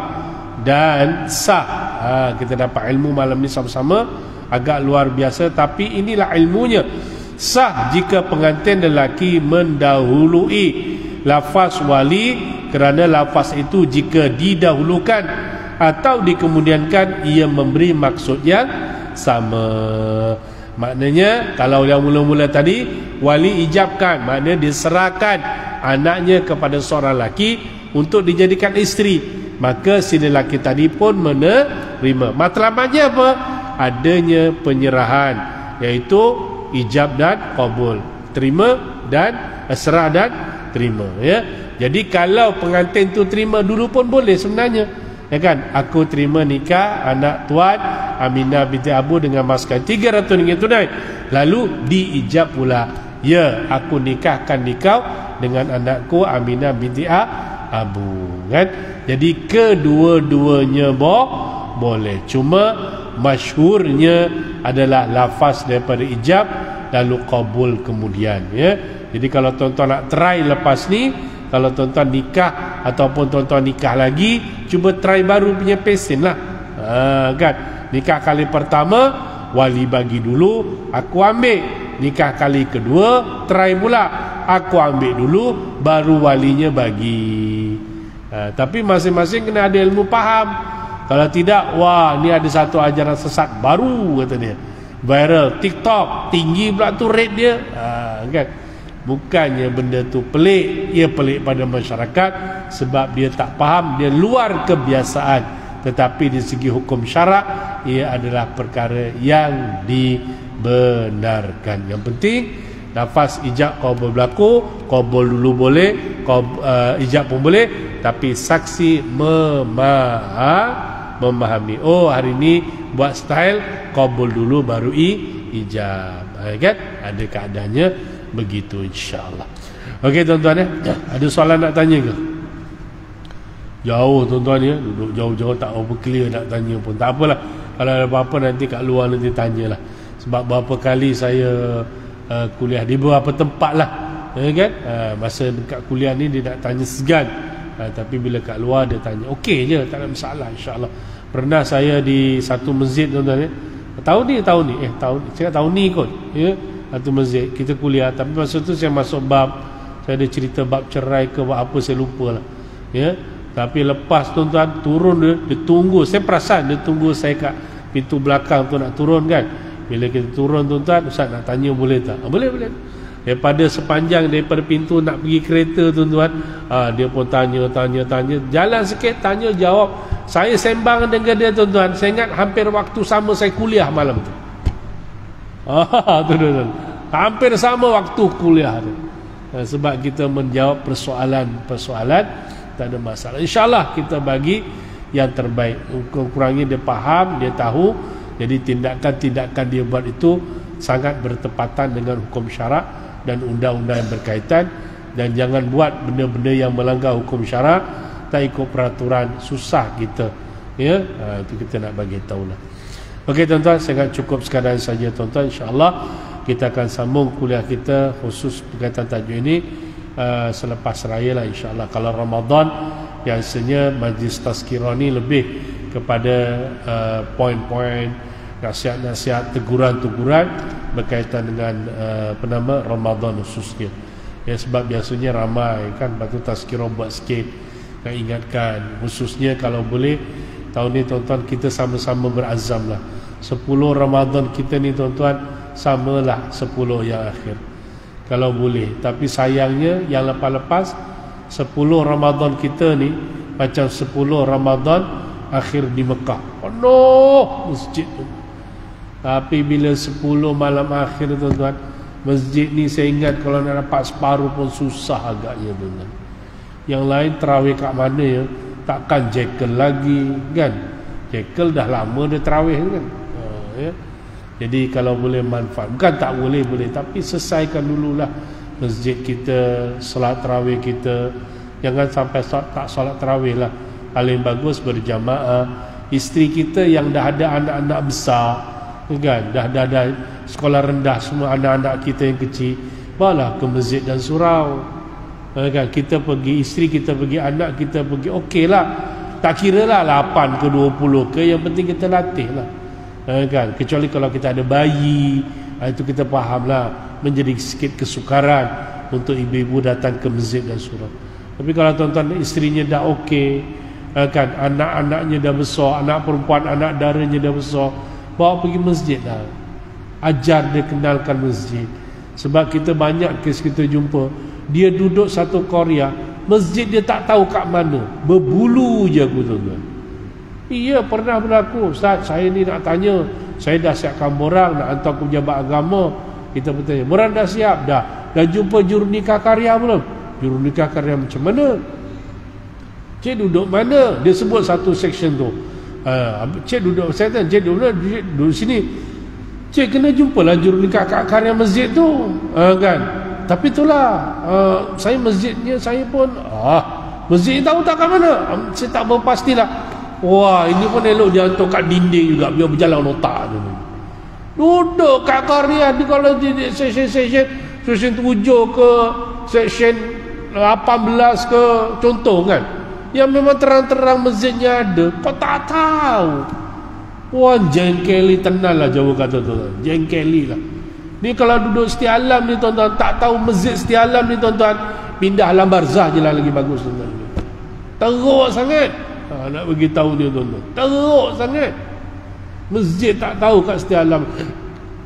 dan sah. Kita dapat ilmu malam ni sama-sama, agak luar biasa, tapi inilah ilmunya. Sah jika pengantin lelaki mendahului lafaz wali, kerana lafaz itu jika didahulukan atau dikemudiankan ia memberi maksud yang sama. Maknanya kalau yang mula-mula tadi wali ijabkan, maknanya diserahkan anaknya kepada seorang lelaki untuk dijadikan isteri, maka si lelaki tadi pun menerima. Matlamatnya apa? Adanya penyerahan, iaitu ijab dan qabul, terima dan serah dan terima ya. Jadi kalau pengantin tu terima dulu pun boleh sebenarnya, ya kan? Aku terima nikah anak tuan Aminah binti Abu dengan mas kain 300 ringgit tunai, lalu diijab pula, ya aku nikahkan dikau dengan anakku Aminah binti Abu, kan? Jadi kedua-duanya boleh. Cuma masyhurnya adalah lafaz daripada ijab lalu qabul kemudian, ya. Jadi kalau tuan-tuan nak try lepas ni, kalau tuan-tuan nikah ataupun tuan-tuan nikah lagi, cuba try baru punya pesen lah. Kan nikah kali pertama wali bagi dulu, aku ambil. Nikah kali kedua try pula, aku ambil dulu, baru walinya bagi. Tapi masing-masing kena ada ilmu faham. Kalau tidak, wah ni ada satu ajaran sesat baru, kata dia, viral TikTok, tinggi pula tu rate dia. Kan bukannya benda tu pelik, ia pelik pada masyarakat sebab dia tak faham, dia luar kebiasaan. Tetapi di segi hukum syarak, ia adalah perkara yang dibenarkan. Yang penting nafas ijab qabul berlaku, qabul dulu boleh, ijab pun boleh, tapi saksi memahami. Oh, hari ni buat style qabul dulu baru ijab. Kan ada keadaannya begitu, insya-Allah. Okey tuan-tuan, ada soalan nak tanya ke? Jauh tuan-tuan, ya, duduk jauh-jauh tak apa clear nak tanya pun. Tak apalah, kalau ada apa-apa nanti kat luar nanti tanyalah. Sebab berapa kali saya kuliah di beberapa tempat lah, kan? Masa dekat kuliah ni dia nak tanya segan, tapi bila kat luar dia tanya okey je, tak ada masalah, insya-Allah. Pernah saya di satu masjid tuan-tuan, tahun ni tahun ni kot, ya, satu masjid kita kuliah. Tapi masa tu saya masuk bab, saya ada cerita bab cerai ke bab apa saya lupa lah, ya. Tapi lepas tuan-tuan turun, dia tunggu, saya perasan dia tunggu saya kat pintu belakang tu nak turun kan. Bila kita turun tuan-tuan, ustaz nak tanya boleh tak? Boleh. Daripada pintu nak pergi kereta tuan-tuan, dia pun tanya, jalan sikit tanya jawab. Saya sembang dengan dia tuan-tuan, saya ingat hampir waktu sama saya kuliah malam tu. Tuan-tuan, hampir sama waktu kuliah tu. Sebab kita menjawab persoalan tak ada masalah. InsyaAllah kita bagi yang terbaik. Kurangnya dia faham, dia tahu. Jadi tindakan-tindakan dia buat itu sangat bertepatan dengan hukum syarak dan undang-undang yang berkaitan. Dan jangan buat benda-benda yang melanggar hukum syarak, tak ikut peraturan, susah kita, ya. Itu kita nak bagi tahulah. Okey tuan-tuan, saya akan cukup sekadar saja tuan-tuan. InsyaAllah kita akan sambung kuliah kita khusus berkaitan tajuk ini selepas raya lah, insyaAllah. Kalau Ramadan biasanya majlis tazkirah ni lebih kepada poin-poin, nasihat-nasihat, teguran-teguran berkaitan dengan Ramadan khususnya, ya. Sebab biasanya ramai kan, batu tazkirah buat sikit, nak ingatkan. Khususnya kalau boleh tahun ni tuan-tuan kita sama-sama berazam lah, 10 Ramadan kita ni tuan-tuan samalah 10 yang akhir kalau boleh. Tapi sayangnya yang lepas-lepas 10 Ramadan kita ni macam 10 Ramadan akhir di Mekah, penuh masjid tu. Tapi bila 10 malam akhir tuan-tuan, masjid ni saya ingat kalau nak dapat separuh pun susah agaknya tuan-tuan. Yang lain terawih kat mana, ya, takkan jekyll lagi kan. Jekyll dah lama dia terawih kan, ya. Jadi kalau boleh manfaat, bukan tak boleh, tapi selesaikan dululah masjid kita, solat tarawih kita. Jangan sampai tak solat tarawih lah. Paling bagus berjamaah. Isteri kita yang dah ada anak-anak besar kan, dah ada sekolah rendah semua, anak-anak kita yang kecil, bawalah ke masjid dan surau, kan. Kita pergi, isteri kita pergi, anak kita pergi, okey lah. Tak kira lah 8 ke 20 ke, yang penting kita latih lah, kan. Kecuali kalau kita ada bayi, itu kita faham lah, menjadi sikit kesukaran untuk ibu-ibu datang ke masjid dan surau. Tapi kalau tuan-tuan isterinya dah okey, kan, anak-anaknya dah besar, anak perempuan, anak daranya dah besar, bawa pergi masjid lah, ajar dia kenalkan masjid. Sebab kita banyak kes kita jumpa, dia duduk satu Korea, masjid dia tak tahu kat mana, berbulu je aku tuan-tuan. Iya, pernah berlaku. Ustaz, saya ni nak tanya, saya dah siapkan borang nak hantar ke pejabat agama. Kita bertanya, borang dah siap? Dah jumpa jurunikah karya belum? Jurunikah karya macam mana? Cik duduk mana? Dia sebut satu section tu. Cik duduk, saya tanya, cik duduk mana? Duduk sini. Cik kena jumpalah jurunikah karya masjid tu, kan. Tapi itulah, saya masjidnya, saya pun masjid tahu tak kat mana? Saya tak berpastilah. Wah, ini pun elok dia hantar kat dinding juga, biar berjalan otak tu. Duduk kat Qaryah ni, kalau di section 7 ke section 18 ke, contoh kan, yang memang terang-terang masjidnya ada, kau tak tahu. Wah, jengkeli tenang lah, Jawa kata tu, jengkeli lah. Ni kalau duduk Setia Alam ni tuan-tuan, tak tahu masjid Setia Alam ni tuan-tuan, pindah Alam Barzah je lah lagi bagus tuan-tuan. Teruk sangat. Nak bagi tahu dia tuan-tuan, teruk sangat. Masjid tak tahu kat Setia Alam.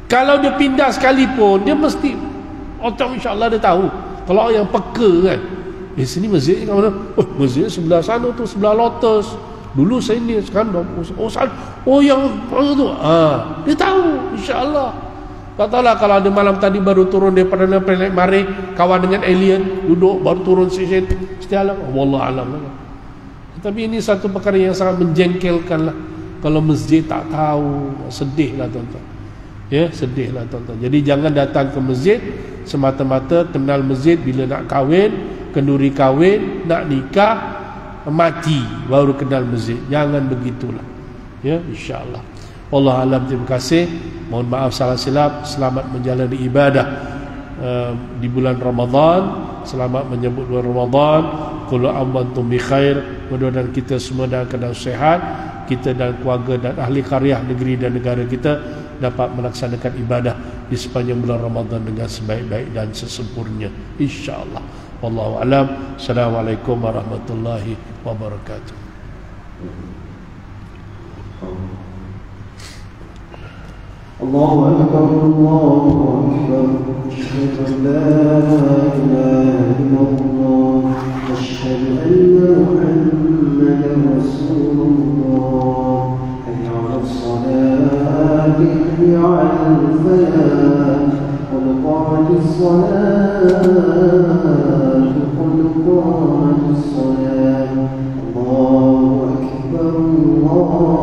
Kalau dia pindah sekalipun, dia mesti otak insya-Allah dia tahu. Kalau yang peka kan, sini masjid kat mana? Oh, masjid sebelah sana tu, sebelah Lotus. Dulu saya ni, sekarang yang tu. Dia tahu insya-Allah. Tak tahulah kalau ada malam tadi baru turun daripada planet Mari, kawan dengan alien, duduk baru turun section Setia Alam. Wallahu alam lah. Tapi ini satu perkara yang sangat menjengkelkan lah. Kalau masjid tak tahu, sedih lah tuan-tuan. Ya, sedih lah tuan-tuan. Jadi jangan datang ke masjid semata-mata kenal masjid bila nak kahwin, kenduri kahwin, nak nikah, mati baru kenal masjid. Jangan begitulah. Ya, insya-Allah. Allah alam, terima kasih. Mohon maaf salah silap. Selamat menjalani ibadah di bulan Ramadan. Selamat menyambut bulan Ramadan. Kullu am wa antum bi khair. Mudah-mudahan kita semua dalam keadaan sehat, kita dan keluarga dan ahli qaryah negeri dan negara kita dapat melaksanakan ibadah di sepanjang bulan Ramadan dengan sebaik-baik dan sesempurnanya, insya-Allah. Wallahu alam. Assalamualaikum warahmatullahi wabarakatuh. Allahu akbar, Allahu akbar. Asyhadu an la ilaha illallah, asyhadu anna Muhammadan Rasulullah. Hayya 'alas salati, hayya 'alal falah, qad qamatis salatu, qad qamatis salat. Allahu akbar, Allah.